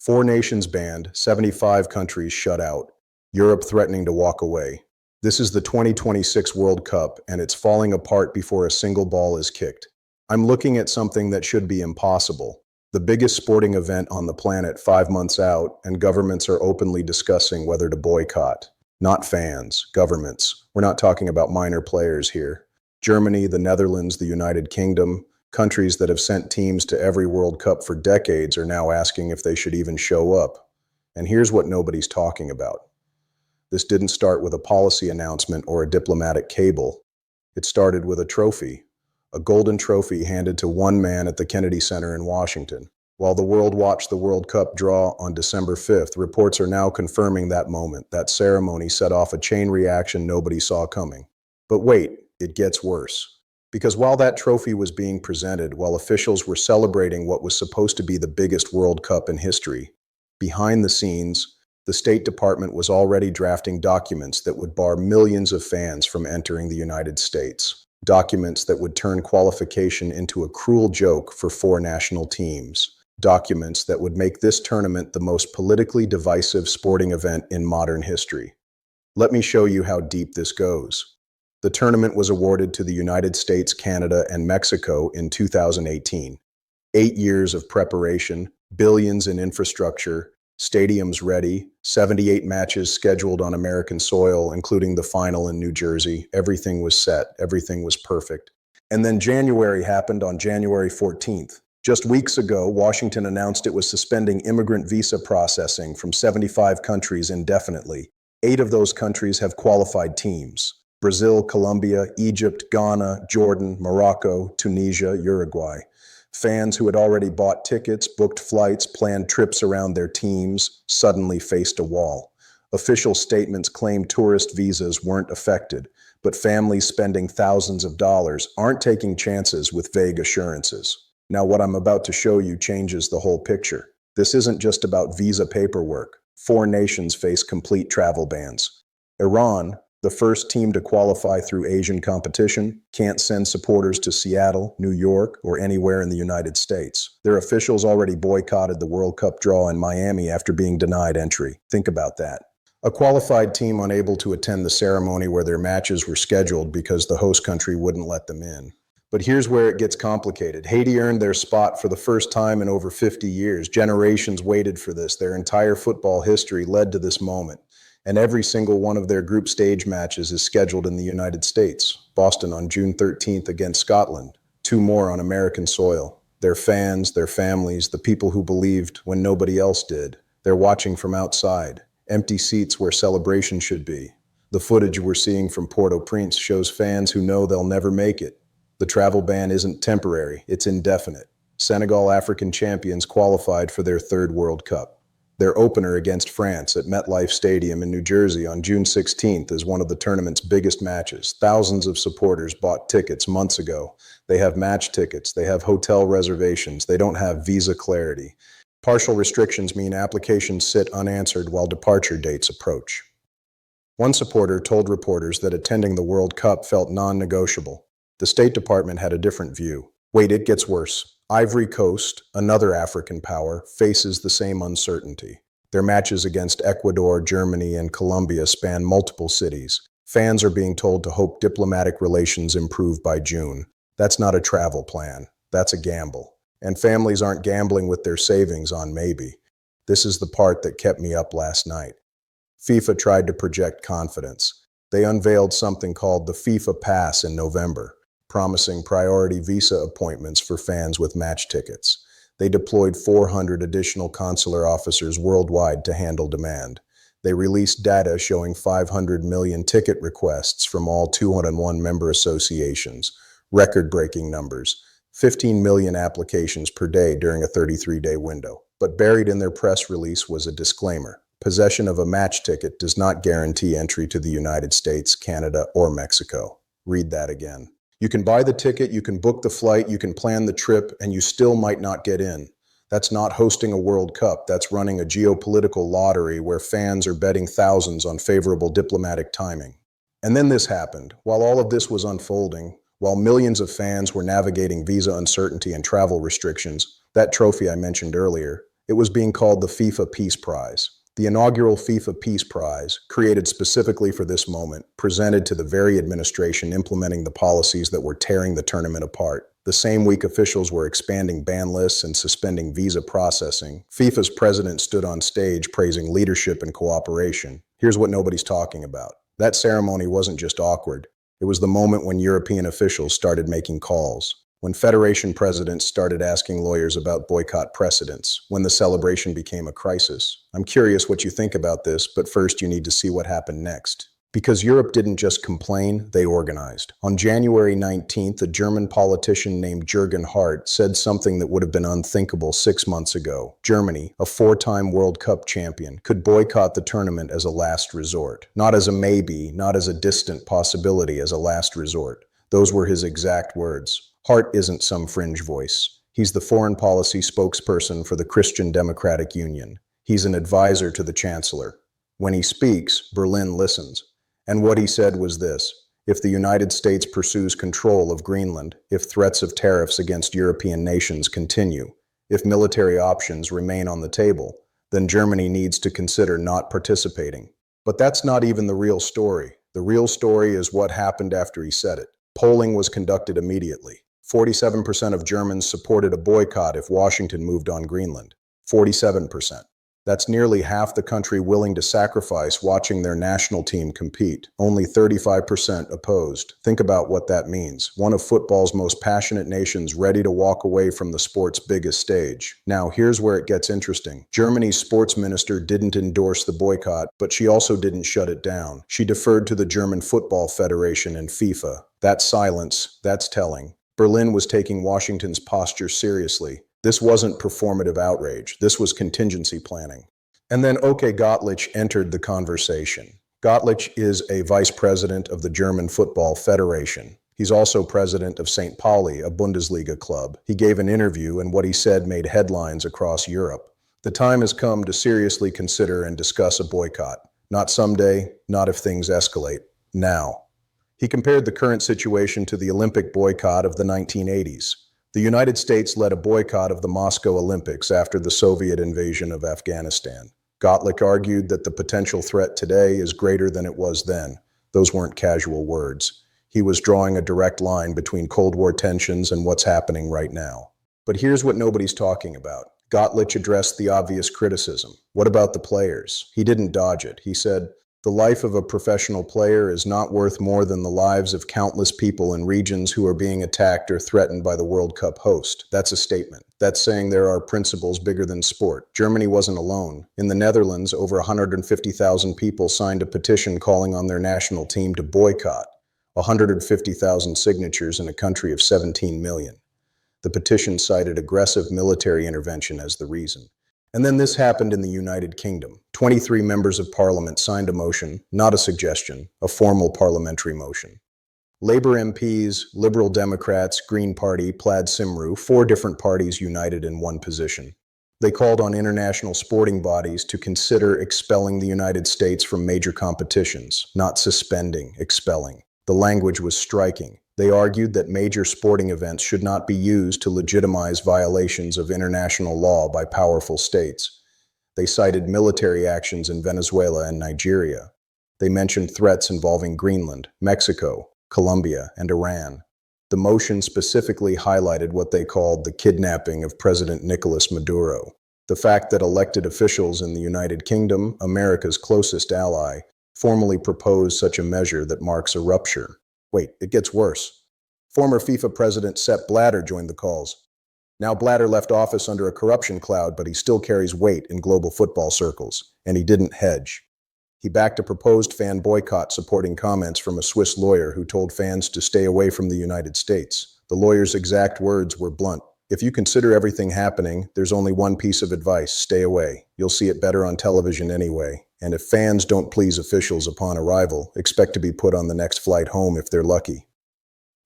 Four nations banned, 75 countries shut out, Europe threatening to walk away. This is the 2026 World Cup, and it's falling apart before a single ball is kicked. I'm looking at something that should be impossible. The biggest sporting event on the planet 5 months out, and governments are openly discussing whether to boycott. Not fans, governments. We're not talking about minor players here. Germany, the Netherlands, the United Kingdom, countries that have sent teams to every World Cup for decades are now asking if they should even show up. And here's what nobody's talking about. This didn't start with a policy announcement or a diplomatic cable. It started with a trophy, a golden trophy handed to one man at the Kennedy Center in Washington. While the world watched the World Cup draw on December 5th, reports are now confirming that moment. That ceremony set off a chain reaction nobody saw coming. But wait, it gets worse. Because while that trophy was being presented, while officials were celebrating what was supposed to be the biggest World Cup in history, behind the scenes, the State Department was already drafting documents that would bar millions of fans from entering the United States. Documents that would turn qualification into a cruel joke for four national teams. Documents that would make this tournament the most politically divisive sporting event in modern history. Let me show you how deep this goes. The tournament was awarded to the United States, Canada, and Mexico in 2018. 8 years of preparation, billions in infrastructure, stadiums ready, 78 matches scheduled on American soil, including the final in New Jersey. Everything was set. Everything was perfect. And then January happened on January 14th. Just weeks ago, Washington announced it was suspending immigrant visa processing from 75 countries indefinitely. 8 of those countries have qualified teams: Brazil, Colombia, Egypt, Ghana, Jordan, Morocco, Tunisia, Uruguay. Fans who had already bought tickets, booked flights, planned trips around their teams, suddenly faced a wall. Official statements claimed tourist visas weren't affected, but families spending thousands of dollars aren't taking chances with vague assurances. Now, what I'm about to show you changes the whole picture. This isn't just about visa paperwork. 4 nations face complete travel bans. Iran, the first team to qualify through Asian competition, can't send supporters to Seattle, New York, or anywhere in the United States. Their officials already boycotted the World Cup draw in Miami after being denied entry. Think about that. A qualified team unable to attend the ceremony where their matches were scheduled because the host country wouldn't let them in. But here's where it gets complicated. Haiti earned their spot for the first time in over 50 years. Generations waited for this. Their entire football history led to this moment. And every single one of their group stage matches is scheduled in the United States. Boston on June 13th against Scotland. 2 more on American soil. Their fans, their families, the people who believed when nobody else did. They're watching from outside. Empty seats where celebration should be. The footage we're seeing from Port-au-Prince shows fans who know they'll never make it. The travel ban isn't temporary, it's indefinite. Senegal, African champions, qualified for their 3rd World Cup. Their opener against France at MetLife Stadium in New Jersey on June 16th is one of the tournament's biggest matches. Thousands of supporters bought tickets months ago. They have match tickets, they have hotel reservations, they don't have visa clarity. Partial restrictions mean applications sit unanswered while departure dates approach. One supporter told reporters that attending the World Cup felt non-negotiable. The State Department had a different view. Wait, it gets worse. Ivory Coast, another African power, faces the same uncertainty. Their matches against Ecuador, Germany, and Colombia span multiple cities. Fans are being told to hope diplomatic relations improve by June. That's not a travel plan. That's a gamble. And families aren't gambling with their savings on maybe. This is the part that kept me up last night. FIFA tried to project confidence. They unveiled something called the FIFA Pass in November, promising priority visa appointments for fans with match tickets. They deployed 400 additional consular officers worldwide to handle demand. They released data showing 500 million ticket requests from all 201 member associations, record-breaking numbers, 15 million applications per day during a 33-day window. But buried in their press release was a disclaimer. Possession of a match ticket does not guarantee entry to the United States, Canada, or Mexico. Read that again. You can buy the ticket, you can book the flight, you can plan the trip, and you still might not get in. That's not hosting a World Cup, that's running a geopolitical lottery where fans are betting thousands on favorable diplomatic timing. And then this happened. While all of this was unfolding, while millions of fans were navigating visa uncertainty and travel restrictions, that trophy I mentioned earlier, It was being called the FIFA Peace Prize. The inaugural FIFA Peace Prize, created specifically for this moment, presented to the very administration implementing the policies that were tearing the tournament apart. The same week officials were expanding ban lists and suspending visa processing. FIFA's president stood on stage praising leadership and cooperation. Here's what nobody's talking about. That ceremony wasn't just awkward. It was the moment when European officials started making calls, when federation presidents started asking lawyers about boycott precedents, when the celebration became a crisis. I'm curious what you think about this, but first you need to see what happened next. Because Europe didn't just complain, they organized. On January 19th, a German politician named Jürgen Hart said something that would have been unthinkable 6 months ago. Germany, a 4-time World Cup champion, could boycott the tournament as a last resort. Not as a maybe, not as a distant possibility, as a last resort. Those were his exact words. Hart isn't some fringe voice. He's the foreign policy spokesperson for the Christian Democratic Union. He's an advisor to the chancellor. When he speaks, Berlin listens. And what he said was this: if the United States pursues control of Greenland, if threats of tariffs against European nations continue, if military options remain on the table, then Germany needs to consider not participating. But that's not even the real story. The real story is what happened after he said it. Polling was conducted immediately. 47% of Germans supported a boycott if Washington moved on Greenland. 47%. That's nearly half the country willing to sacrifice watching their national team compete. Only 35% opposed. Think about what that means. One of football's most passionate nations ready to walk away from the sport's biggest stage. Now, here's where it gets interesting. Germany's sports minister didn't endorse the boycott, but she also didn't shut it down. She deferred to the German Football Federation and FIFA. That silence, that's telling. Berlin was taking Washington's posture seriously. This wasn't performative outrage. This was contingency planning. And then Gottlieb entered the conversation. Gottlieb is a vice president of the German Football Federation. He's also president of St. Pauli, a Bundesliga club. He gave an interview, and what he said made headlines across Europe. The time has come to seriously consider and discuss a boycott. Not someday, not if things escalate. Now. He compared the current situation to the Olympic boycott of the 1980s. The United States led a boycott of the Moscow Olympics after the Soviet invasion of Afghanistan. Gottlieb argued that the potential threat today is greater than it was then. Those weren't casual words. He was drawing a direct line between Cold War tensions and what's happening right now. But here's what nobody's talking about. Gottlieb addressed the obvious criticism. What about the players? He didn't dodge it. He said, "The life of a professional player is not worth more than the lives of countless people in regions who are being attacked or threatened by the World Cup host." That's a statement. That's saying there are principles bigger than sport. Germany wasn't alone. In the Netherlands, over 150,000 people signed a petition calling on their national team to boycott. 150,000 signatures in a country of 17 million. The petition cited aggressive military intervention as the reason. And then this happened in the United Kingdom. 23 members of parliament signed a motion, not a suggestion, a formal parliamentary motion. Labour MPs, Liberal Democrats, Green Party, Plaid Cymru, 4 different parties united in one position. They called on international sporting bodies to consider expelling the United States from major competitions, not suspending, expelling. The language was striking. They argued that major sporting events should not be used to legitimize violations of international law by powerful states. They cited military actions in Venezuela and Nigeria. They mentioned threats involving Greenland, Mexico, Colombia, and Iran. The motion specifically highlighted what they called the kidnapping of President Nicolas Maduro. The fact that elected officials in the United Kingdom, America's closest ally, formally proposed such a measure that marks a rupture. Wait, it gets worse. Former FIFA president Sepp Blatter joined the calls. Now Blatter left office under a corruption cloud, but he still carries weight in global football circles, and he didn't hedge. He backed a proposed fan boycott supporting comments from a Swiss lawyer who told fans to stay away from the United States. The lawyer's exact words were blunt. "If you consider everything happening, there's only one piece of advice: stay away. You'll see it better on television anyway. And if fans don't please officials upon arrival, expect to be put on the next flight home if they're lucky."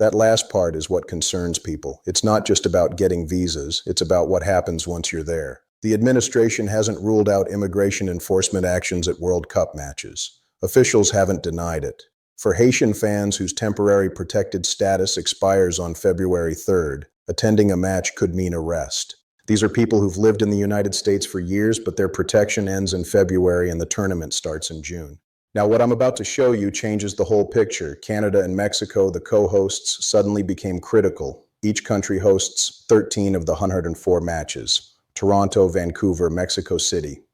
That last part is what concerns people. It's not just about getting visas, it's about what happens once you're there. The administration hasn't ruled out immigration enforcement actions at World Cup matches. Officials haven't denied it. For Haitian fans whose temporary protected status expires on February 3rd, attending a match could mean arrest. These are people who've lived in the United States for years, but their protection ends in February and the tournament starts in June. Now, what I'm about to show you changes the whole picture. Canada and Mexico, the co-hosts, suddenly became critical. Each country hosts 13 of the 104 matches. Toronto, Vancouver, Mexico City.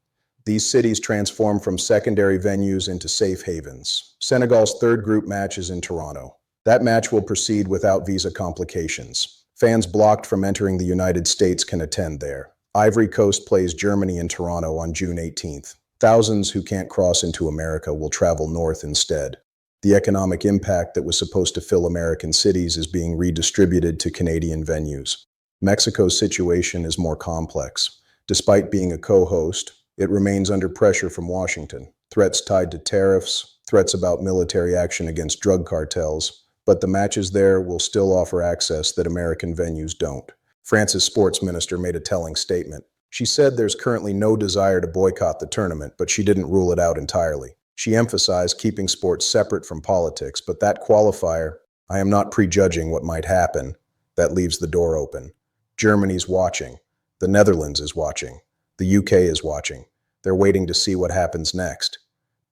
These cities transform from secondary venues into safe havens. Senegal's third group match is in Toronto. That match will proceed without visa complications. Fans blocked from entering the United States can attend there. Ivory Coast plays Germany in Toronto on June 18th. Thousands who can't cross into America will travel north instead. The economic impact that was supposed to fill American cities is being redistributed to Canadian venues. Mexico's situation is more complex. Despite being a co-host, it remains under pressure from Washington. Threats tied to tariffs, threats about military action against drug cartels, but the matches there will still offer access that American venues don't. France's sports minister made a telling statement. She said there's currently no desire to boycott the tournament, but she didn't rule it out entirely. She emphasized keeping sports separate from politics, but that qualifier, "I am not prejudging what might happen," that leaves the door open. Germany's watching. The Netherlands is watching. The UK is watching. They're waiting to see what happens next.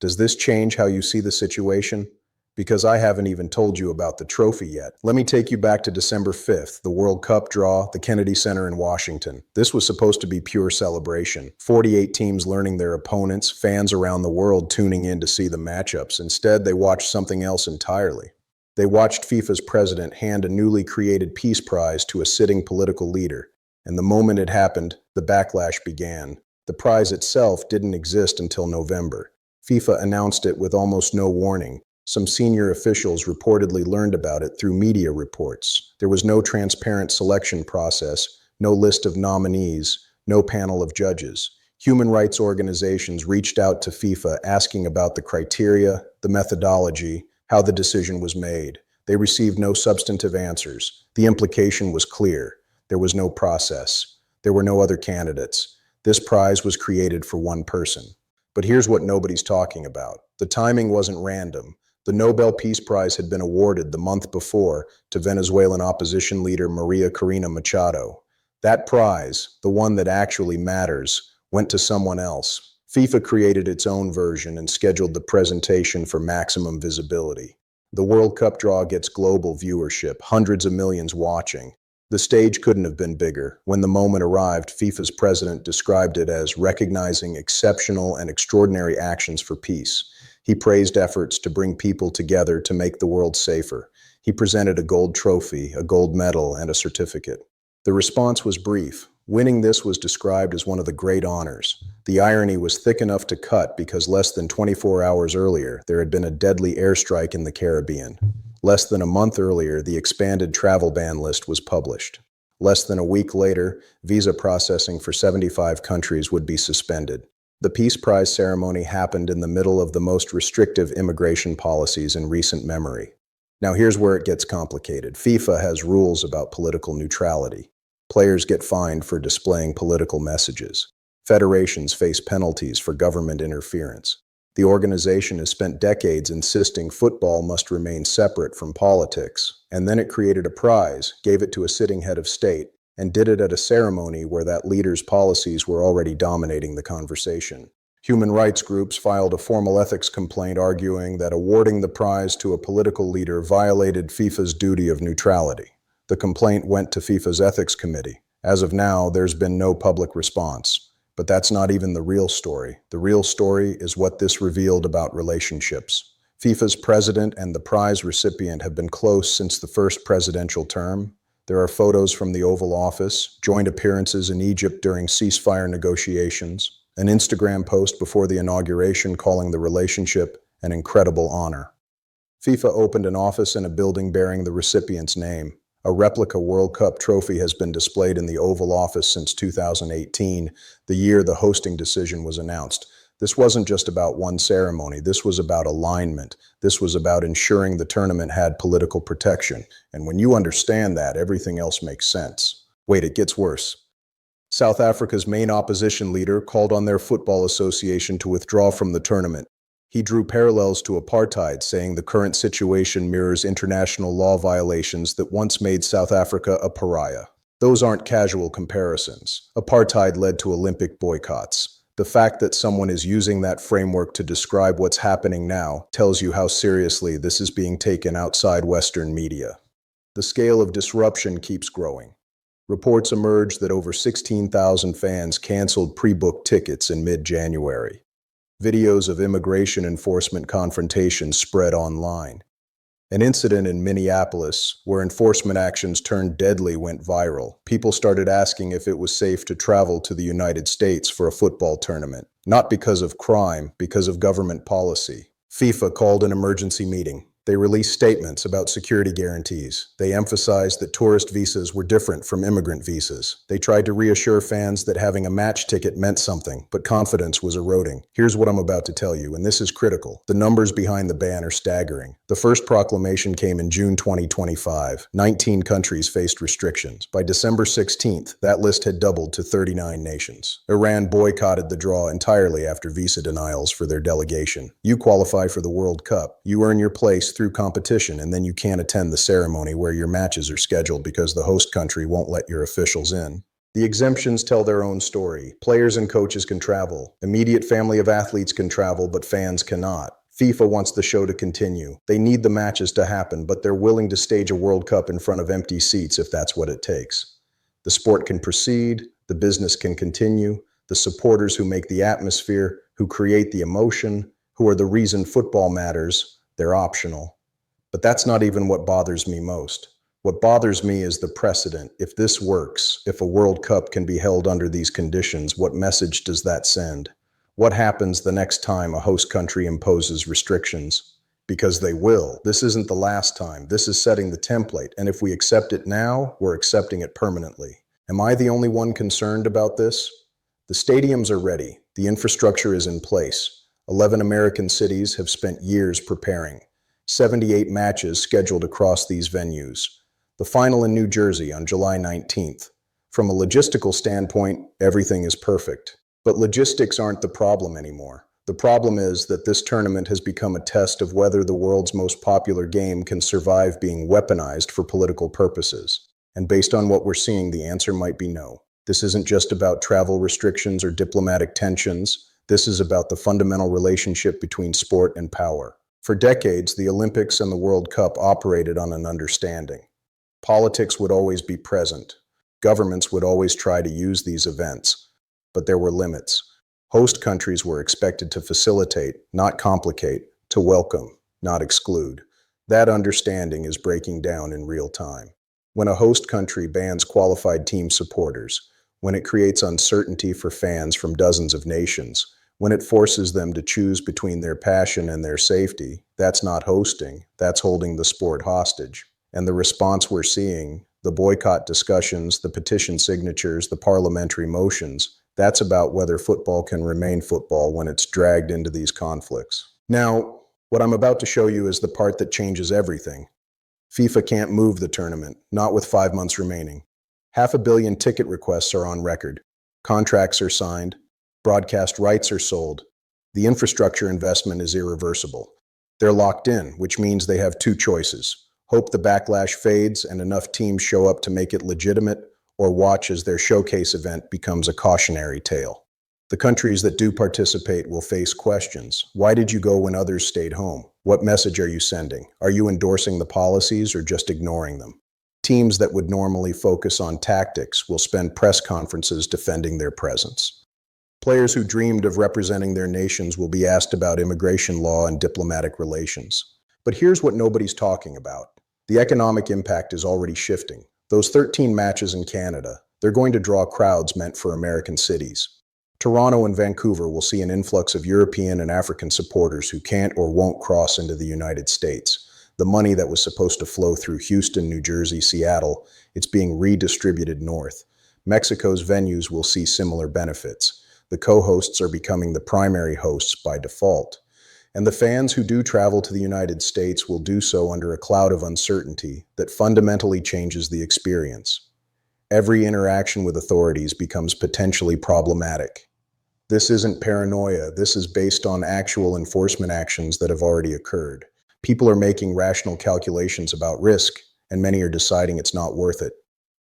Does this change how you see the situation? Because I haven't even told you about the trophy yet. Let me take you back to December 5th, the World Cup draw, the Kennedy Center in Washington. This was supposed to be pure celebration. 48 teams learning their opponents, fans around the world tuning in to see the matchups. Instead, they watched something else entirely. They watched FIFA's president hand a newly created peace prize to a sitting political leader. And the moment it happened, the backlash began. The prize itself didn't exist until November. FIFA announced it with almost no warning. Some senior officials reportedly learned about it through media reports. There was no transparent selection process, no list of nominees, no panel of judges. Human rights organizations reached out to FIFA asking about the criteria, the methodology, how the decision was made. They received no substantive answers. The implication was clear. There was no process. There were no other candidates. This prize was created for one person. But here's what nobody's talking about. The timing wasn't random. The Nobel Peace Prize had been awarded the month before to Venezuelan opposition leader Maria Corina Machado. That prize, the one that actually matters, went to someone else. FIFA created its own version and scheduled the presentation for maximum visibility. The World Cup draw gets global viewership, hundreds of millions watching. The stage couldn't have been bigger. When the moment arrived, FIFA's president described it as recognizing exceptional and extraordinary actions for peace. He praised efforts to bring people together to make the world safer. He presented a gold trophy, a gold medal, and a certificate. The response was brief. Winning this was described as one of the great honors. The irony was thick enough to cut because less than 24 hours earlier, there had been a deadly airstrike in the Caribbean. Less than a month earlier, the expanded travel ban list was published. Less than a week later, visa processing for 75 countries would be suspended. The Peace Prize ceremony happened in the middle of the most restrictive immigration policies in recent memory. Now here's where it gets complicated. FIFA has rules about political neutrality. Players get fined for displaying political messages. Federations face penalties for government interference. The organization has spent decades insisting football must remain separate from politics, and then it created a prize, gave it to a sitting head of state, and did it at a ceremony where that leader's policies were already dominating the conversation. Human rights groups filed a formal ethics complaint arguing that awarding the prize to a political leader violated FIFA's duty of neutrality. The complaint went to FIFA's ethics committee. As of now, there's been no public response. But that's not even the real story. The real story is what this revealed about relationships. FIFA's president and the prize recipient have been close since the first presidential term. There are photos from the Oval Office, joint appearances in Egypt during ceasefire negotiations, an Instagram post before the inauguration calling the relationship an incredible honor. FIFA opened an office in a building bearing the recipient's name. A replica World Cup trophy has been displayed in the Oval Office since 2018, the year the hosting decision was announced. This wasn't just about one ceremony. This was about alignment. This was about ensuring the tournament had political protection. And when you understand that, everything else makes sense. Wait, it gets worse. South Africa's main opposition leader called on their football association to withdraw from the tournament. He drew parallels to apartheid, saying the current situation mirrors international law violations that once made South Africa a pariah. Those aren't casual comparisons. Apartheid led to Olympic boycotts. The fact that someone is using that framework to describe what's happening now tells you how seriously this is being taken outside Western media. The scale of disruption keeps growing. Reports emerged that over 16,000 fans canceled pre-booked tickets in mid-January. Videos of immigration enforcement confrontations spread online. An incident in Minneapolis, where enforcement actions turned deadly, went viral. People started asking if it was safe to travel to the United States for a football tournament. Not because of crime, because of government policy. FIFA called an emergency meeting. They released statements about security guarantees. They emphasized that tourist visas were different from immigrant visas. They tried to reassure fans that having a match ticket meant something, but confidence was eroding. Here's what I'm about to tell you, and this is critical. The numbers behind the ban are staggering. The first proclamation came in June 2025. 19 countries faced restrictions. By December 16th, that list had doubled to 39 nations. Iran boycotted the draw entirely after visa denials for their delegation. You qualify for the World Cup. You earn your place through competition, and then you can't attend the ceremony where your matches are scheduled because the host country won't let your officials in. The exemptions tell their own story. Players and coaches can travel. Immediate family of athletes can travel, but fans cannot. FIFA wants the show to continue. They need the matches to happen, but they're willing to stage a World Cup in front of empty seats if that's what it takes. The sport can proceed, the business can continue, the supporters who make the atmosphere, who create the emotion, who are the reason football matters, they're optional. But that's not even what bothers me most. What bothers me is the precedent. If this works, if a World Cup can be held under these conditions, what message does that send? What happens the next time a host country imposes restrictions? Because they will. This isn't the last time. This is setting the template. And if we accept it now, we're accepting it permanently. Am I the only one concerned about this? The stadiums are ready. The infrastructure is in place. 11 American cities have spent years preparing. 78 matches scheduled across these venues. The final in New Jersey on July 19th. From a logistical standpoint, everything is perfect. But logistics aren't the problem anymore. The problem is that this tournament has become a test of whether the world's most popular game can survive being weaponized for political purposes. And based on what we're seeing, the answer might be no. This isn't just about travel restrictions or diplomatic tensions. This is about the fundamental relationship between sport and power. For decades, the Olympics and the World Cup operated on an understanding. Politics would always be present. Governments would always try to use these events. But there were limits. Host countries were expected to facilitate, not complicate, to welcome, not exclude. That understanding is breaking down in real time. When a host country bans qualified team supporters, when it creates uncertainty for fans from dozens of nations, when it forces them to choose between their passion and their safety, that's not hosting, that's holding the sport hostage. And the response we're seeing, the boycott discussions, the petition signatures, the parliamentary motions, that's about whether football can remain football when it's dragged into these conflicts. Now, what I'm about to show you is the part that changes everything. FIFA can't move the tournament, not with 5 months remaining. 500 million ticket requests are on record. Contracts are signed. Broadcast rights are sold. The infrastructure investment is irreversible. They're locked in, which means they have two choices. Hope the backlash fades and enough teams show up to make it legitimate, or watch as their showcase event becomes a cautionary tale. The countries that do participate will face questions. Why did you go when others stayed home? What message are you sending? Are you endorsing the policies or just ignoring them? Teams that would normally focus on tactics will spend press conferences defending their presence. Players who dreamed of representing their nations will be asked about immigration law and diplomatic relations. But here's what nobody's talking about. The economic impact is already shifting. Those 13 matches in Canada, they're going to draw crowds meant for American cities. Toronto and Vancouver will see an influx of European and African supporters who can't or won't cross into the United States. The money that was supposed to flow through Houston, New Jersey, Seattle, it's being redistributed north. Mexico's venues will see similar benefits. The co-hosts are becoming the primary hosts by default. And the fans who do travel to the United States will do so under a cloud of uncertainty that fundamentally changes the experience. Every interaction with authorities becomes potentially problematic. This isn't paranoia. This is based on actual enforcement actions that have already occurred. People are making rational calculations about risk, and many are deciding it's not worth it.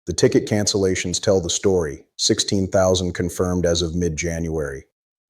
The ticket cancellations tell the story, 16,000 confirmed as of mid-January.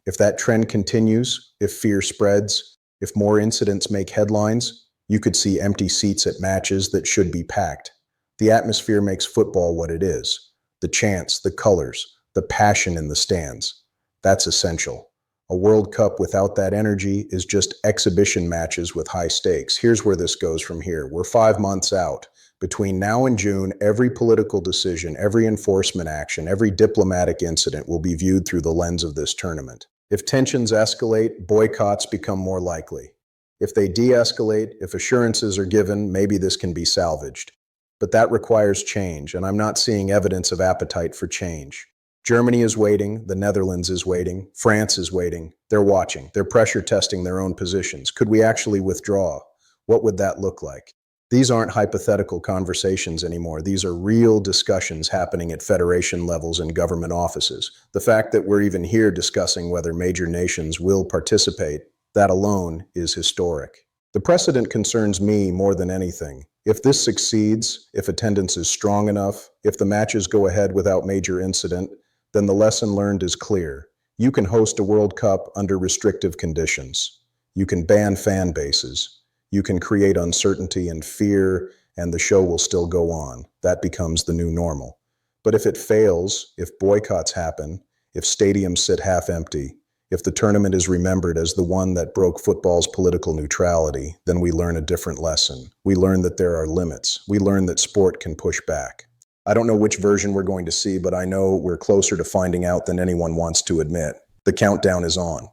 If that trend continues, if fear spreads, if more incidents make headlines, you could see empty seats at matches that should be packed. The atmosphere makes football what it is. The chants, the colors, the passion in the stands. That's essential. A World Cup without that energy is just exhibition matches with high stakes. Here's where this goes from here. We're 5 months out. Between now and June, every political decision, every enforcement action, every diplomatic incident will be viewed through the lens of this tournament. If tensions escalate, boycotts become more likely. If they de-escalate, if assurances are given, maybe this can be salvaged. But that requires change, and I'm not seeing evidence of appetite for change. Germany is waiting, the Netherlands is waiting, France is waiting. They're watching, they're pressure testing their own positions. Could we actually withdraw? What would that look like? These aren't hypothetical conversations anymore. These are real discussions happening at federation levels and government offices. The fact that we're even here discussing whether major nations will participate, that alone is historic. The precedent concerns me more than anything. If this succeeds, if attendance is strong enough, if the matches go ahead without major incident, then the lesson learned is clear. You can host a World Cup under restrictive conditions. You can ban fan bases. You can create uncertainty and fear, and the show will still go on. That becomes the new normal. But if it fails, if boycotts happen, if stadiums sit half empty, if the tournament is remembered as the one that broke football's political neutrality, then we learn a different lesson. We learn that there are limits. We learn that sport can push back. I don't know which version we're going to see, but I know we're closer to finding out than anyone wants to admit. The countdown is on.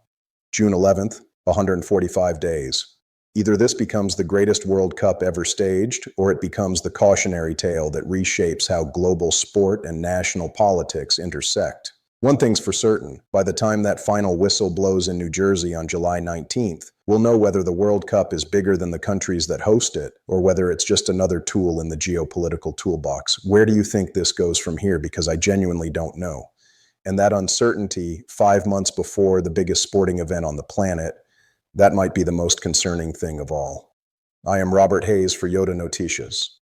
June 11th, 145 days. Either this becomes the greatest World Cup ever staged, or it becomes the cautionary tale that reshapes how global sport and national politics intersect. One thing's for certain, by the time that final whistle blows in New Jersey on July 19th, we'll know whether the World Cup is bigger than the countries that host it, or whether it's just another tool in the geopolitical toolbox. Where do you think this goes from here? Because I genuinely don't know. And that uncertainty, 5 months before the biggest sporting event on the planet, that might be the most concerning thing of all. I am Robert Hayes for Yoda Noticias.